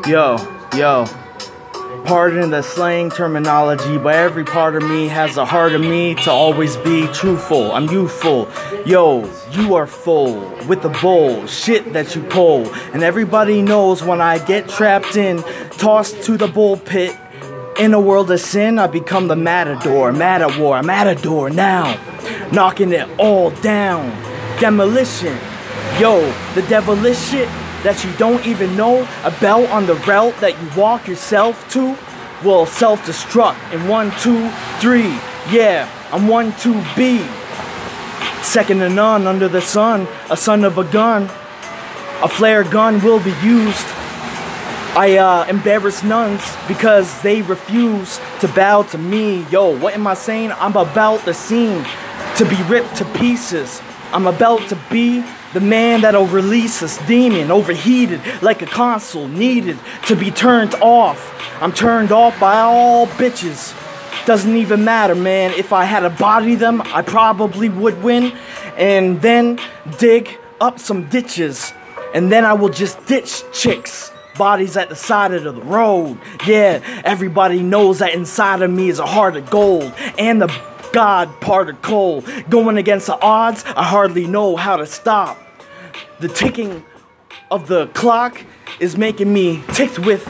Yo, pardon the slang terminology, but every part of me has a heart of me to always be truthful. I'm youthful. Yo, you are full with the bullshit that you pull. And everybody knows when I get trapped in, tossed to the bull pit, in a world of sin, I become the matador. Mad at war, I'm at a door now, knocking it all down. Demolition. Yo, the devilish shit that you don't even know about on the route that you walk yourself to will self-destruct in 1, 2, 3. Yeah, I'm 1, 2B. Second to none under the sun, a son of a gun. A flare gun will be used. I embarrass nuns because they refuse to bow to me. Yo, what am I saying? I'm about the scene to be ripped to pieces. I'm about to be the man that'll release this demon, overheated like a console, needed to be turned off. I'm turned off by all bitches. Doesn't even matter, man. If I had to body them, I probably would win. And then dig up some ditches. And then I will just ditch chicks. Bodies at the side of the road. Yeah, everybody knows that inside of me is a heart of gold. And the God part of coal. Going against the odds, I hardly know how to stop. The ticking of the clock is making me ticked with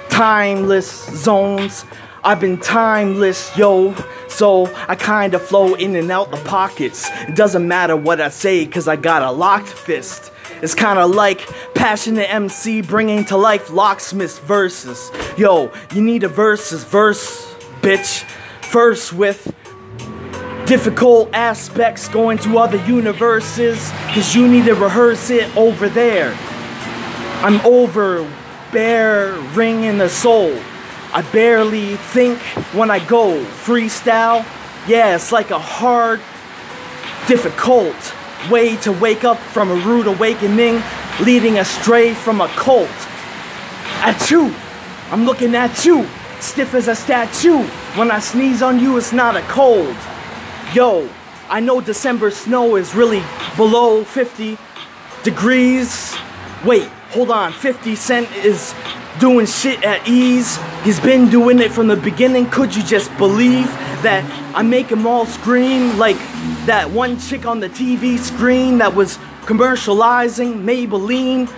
timeless zones. I've been timeless, yo. So I kinda flow in and out the pockets. It doesn't matter what I say, cause I got a locked fist. It's kinda like passionate MC bringing to life locksmith's verses. Yo, you need a verse, bitch. First with difficult aspects going to other universes, cause you need to rehearse it over there. I'm overbearing in the soul. I barely think when I go freestyle. Yeah, it's like a hard, difficult way to wake up from a rude awakening, leading astray from a cult. At you, I'm looking at you, stiff as a statue. When I sneeze on you, it's not a cold. Yo, I know December snow is really below 50 degrees. Wait, hold on, 50 Cent is doing shit at ease. He's been doing it from the beginning. Could you just believe that I make them all scream like that one chick on the TV screen that was commercializing Maybelline?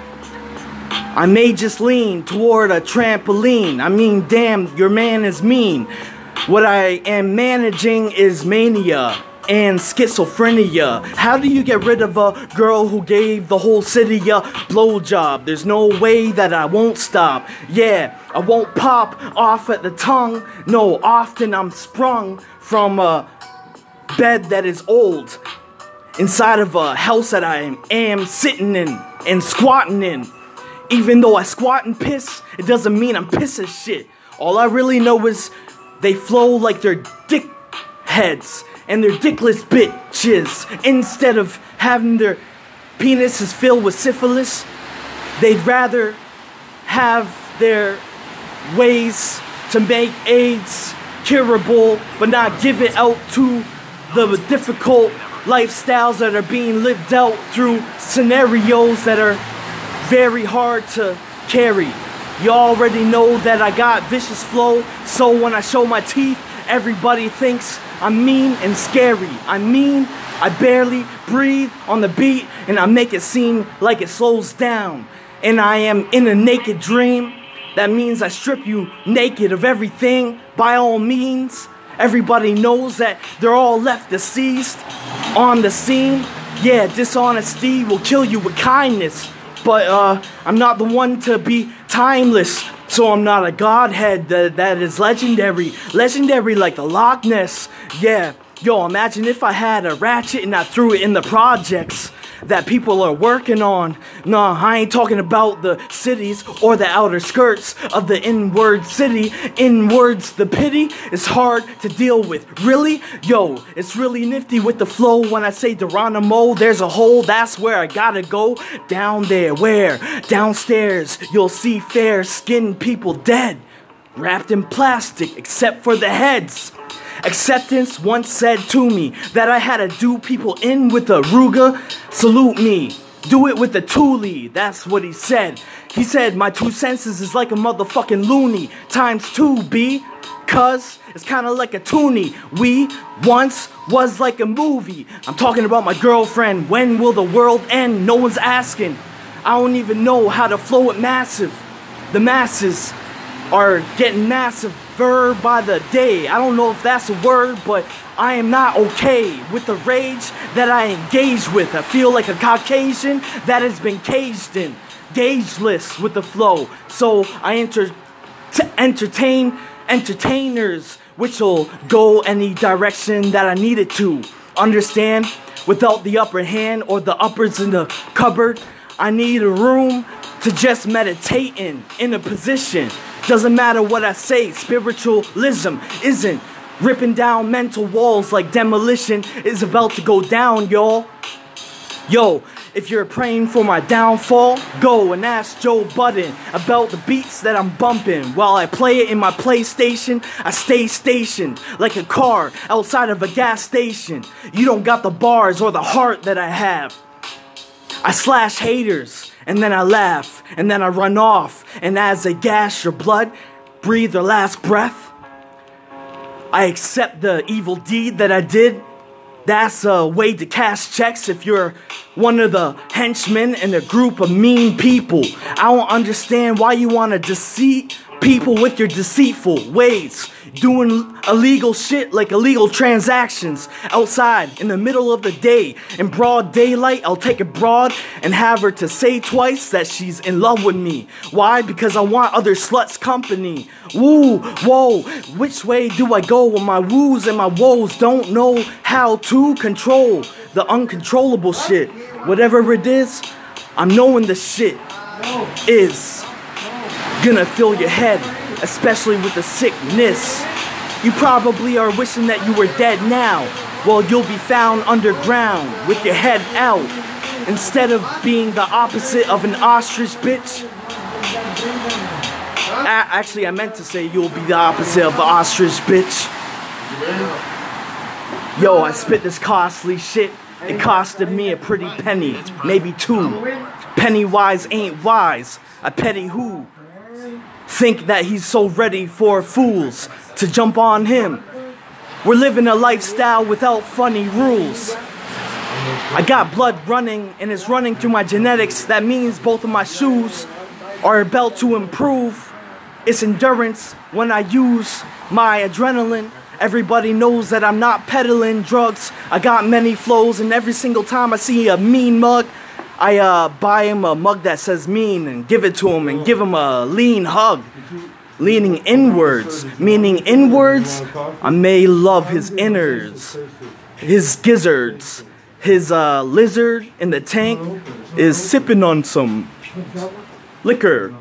I may just lean toward a trampoline. I mean, damn, your man is mean. What I am managing is mania and schizophrenia. How do you get rid of a girl who gave the whole city a blowjob? There's no way that I won't stop. Yeah, I won't pop off at the tongue. No, often I'm sprung from a bed that is old, inside of a house that I am sitting in and squatting in. Even though I squat and piss, it doesn't mean I'm pissing shit. All I really know is they flow like they're dick heads and they're dickless bitches. Instead of having their penises filled with syphilis, they'd rather have their ways to make AIDS curable, but not give it out to the difficult lifestyles that are being lived out through scenarios that are very hard to carry. You already know that I got vicious flow, so when I show my teeth, everybody thinks I'm mean and scary. I mean, I barely breathe on the beat, and I make it seem like it slows down. And I am in a naked dream. That means I strip you naked of everything, by all means. Everybody knows that they're all left deceased on the scene. Yeah, dishonesty will kill you with kindness. But I'm not the one to be timeless, so I'm not a godhead that is legendary. Legendary like the Loch Ness. Yeah, yo, imagine if I had a ratchet and I threw it in the projects that people are working on. Nah, I ain't talking about the cities or the outer skirts of the inward city. Inwards, the pity is hard to deal with. Really? Yo, it's really nifty with the flow. When I say Geronimo, there's a hole, that's where I gotta go. Down there, where? Downstairs, you'll see fair-skinned people dead, wrapped in plastic, except for the heads. Acceptance once said to me that I had to do people in with a Ruger. Salute me. Do it with the toolie, that's what he said. He said, my 2 senses is like a motherfucking loony, times 2, B. Cuz it's kinda like a toonie. We once was like a movie. I'm talking about my girlfriend. When will the world end? No one's asking. I don't even know how to flow it massive. The masses are getting massiver by the day. I don't know if that's a word, but I am not okay with the rage that I engage with. I feel like a Caucasian that has been caged in, gaugeless with the flow. So I entertain entertainers, which will go any direction that I need it to. Understand? Without the upper hand or the uppers in the cupboard, I need a room to just meditate in a position. Doesn't matter what I say, spiritualism isn't ripping down mental walls like demolition is about to go down, y'all. Yo, if you're praying for my downfall, go and ask Joe Budden about the beats that I'm bumping. While I play it in my PlayStation, I stay stationed like a car outside of a gas station. You don't got the bars or the heart that I have. I slash haters, and then I laugh, and then I run off. And as they gas your blood, breathe their last breath, I accept the evil deed that I did. That's a way to cash checks if you're one of the henchmen in a group of mean people. I don't understand why you want to deceive people with your deceitful ways. Doing illegal shit like illegal transactions outside in the middle of the day. In broad daylight, I'll take a broad and have her to say twice that she's in love with me. Why? Because I want other sluts company. Woo, whoa, which way do I go when my woos and my woes don't know how to control the uncontrollable shit? Whatever it is, I'm knowing the shit is gonna fill your head, especially with the sickness. You probably are wishing that you were dead now. Well, you'll be found underground with your head out. Instead of being the opposite of an ostrich, bitch. Actually, I meant to say you'll be the opposite of the ostrich, bitch. Yo, I spit this costly shit. It costed me a pretty penny, maybe 2. Penny wise ain't wise. A petty who think that he's so ready for fools to jump on him. We're living a lifestyle without funny rules. I got blood running and it's running through my genetics. That means both of my shoes are about to improve. It's endurance when I use my adrenaline. Everybody knows that I'm not peddling drugs. I got many flows, and every single time I see a mean mug, I buy him a mug that says mean and give it to him and give him a lean hug. Leaning inwards, meaning inwards, I may love his innards, his gizzards. His lizard in the tank is sipping on some liquor.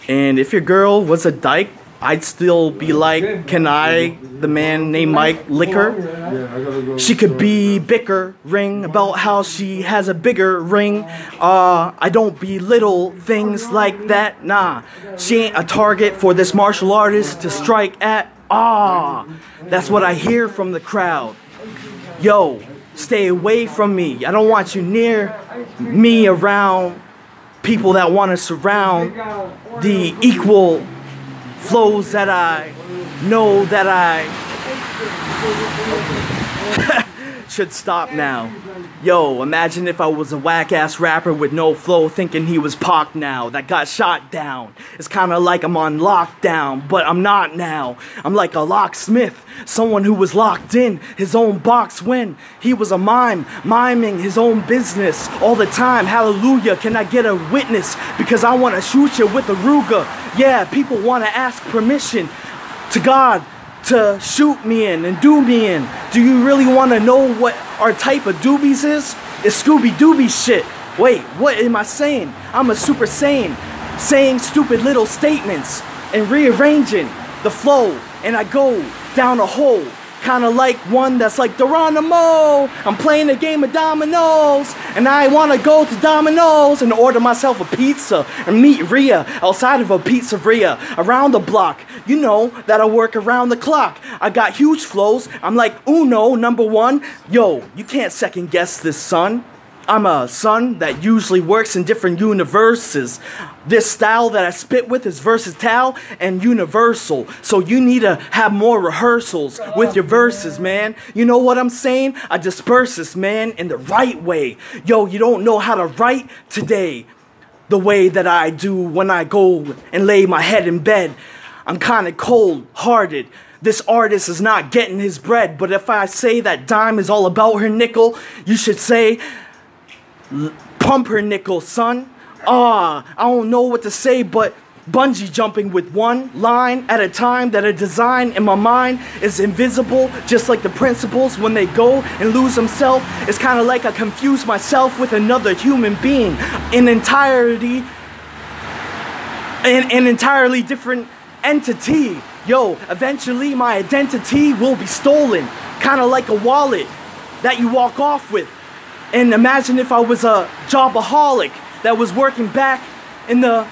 And if your girl was a dyke, I'd still be like, can I, the man named Mike, lick her? She could be bickering about how she has a bigger ring. I don't belittle things like that, nah. She ain't a target for this martial artist to strike at. That's what I hear from the crowd. Yo, stay away from me. I don't want you near me around people that want to surround the equal flows that I know that I should stop now. Yo, imagine if I was a whack-ass rapper with no flow thinking he was Pac now, that got shot down. It's kinda like I'm on lockdown, but I'm not now. I'm like a locksmith, someone who was locked in his own box when he was a mime, miming his own business all the time. Hallelujah, can I get a witness? Because I wanna shoot you with a Ruger. Yeah, people wanna ask permission to God to shoot me in and do me in. Do you really want to know what our type of doobies is? It's Scooby-Dooby shit. Wait, what am I saying? I'm a Super Saiyan, saying stupid little statements and rearranging the flow, and I go down a hole, kind of like one that's like Geronimo. I'm playing a game of dominoes, and I want to go to Domino's and order myself a pizza and meet Rhea outside of a pizzeria around the block. You know that I work around the clock. I got huge flows. I'm like Uno, #1. Yo, you can't second guess this, son. I'm a son that usually works in different universes. This style that I spit with is versatile and universal. So you need to have more rehearsals with your verses, man. You know what I'm saying? I disperse this, man, in the right way. Yo, you don't know how to write today the way that I do when I go and lay my head in bed. I'm kind of cold-hearted. This artist is not getting his bread. But if I say that dime is all about her nickel, you should say, pump her nickel, son. I don't know what to say, but bungee jumping with one line at a time, that a design in my mind is invisible, just like the principles when they go and lose themselves. It's kind of like I confuse myself with another human being, an entirely different entity. Yo, eventually my identity will be stolen, kind of like a wallet that you walk off with. And imagine if I was a jobaholic that was working back in the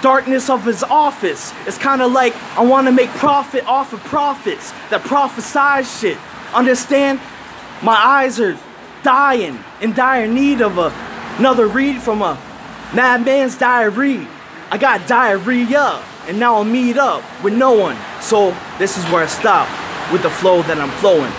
darkness of his office. It's kind of like I want to make profit off of prophets that prophesize shit. Understand? My eyes are dying, in dire need of another read from a madman's diary. I got diarrhea, and now I'll meet up with no one. So this is where I stop with the flow that I'm flowing.